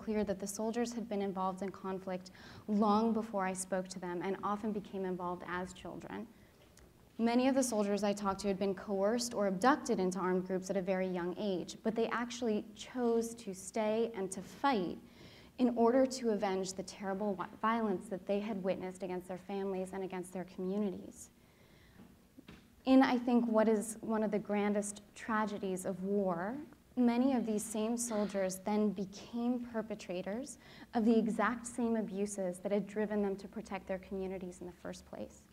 clear that the soldiers had been involved in conflict long before I spoke to them and often became involved as children. Many of the soldiers I talked to had been coerced or abducted into armed groups at a very young age, but they actually chose to stay and to fight in order to avenge the terrible violence that they had witnessed against their families and against their communities. In, I think, what is one of the grandest tragedies of war, many of these same soldiers then became perpetrators of the exact same abuses that had driven them to protect their communities in the first place.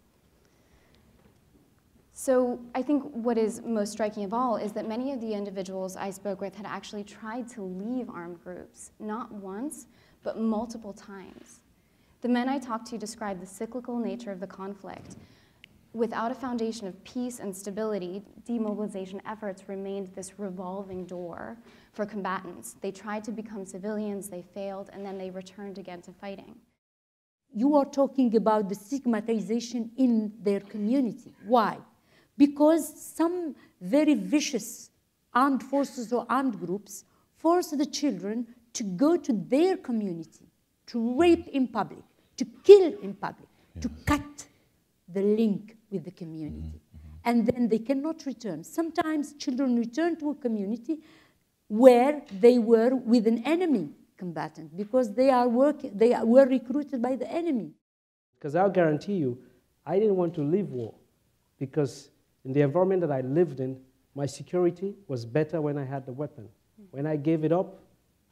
So I think what is most striking of all is that many of the individuals I spoke with had actually tried to leave armed groups, not once, but multiple times. The men I talked to described the cyclical nature of the conflict. Without a foundation of peace and stability, demobilization efforts remained this revolving door for combatants. They tried to become civilians, they failed, and then they returned again to fighting. You are talking about the stigmatization in their community. Why? Because some very vicious armed forces or armed groups force the children to go to their community, to rape in public, to kill in public, yes, to cut the link with the community. And then they cannot return. Sometimes children return to a community where they were with an enemy combatant because they were recruited by the enemy. Because I'll guarantee you, I didn't want to leave war because in the environment that I lived in, my security was better when I had the weapon. When I gave it up,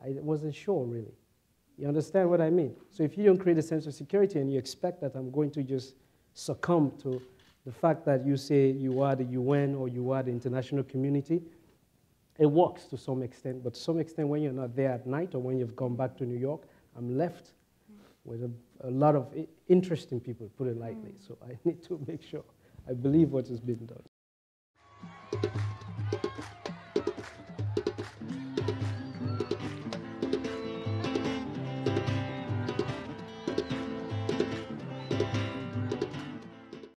I wasn't sure really. You understand what I mean? So if you don't create a sense of security and you expect that I'm going to just succumb to the fact that you say you are the UN or you are the international community, it works to some extent, but to some extent when you're not there at night or when you've gone back to New York, I'm left with a lot of interesting people, put it lightly. So I need to make sure I believe what has been done.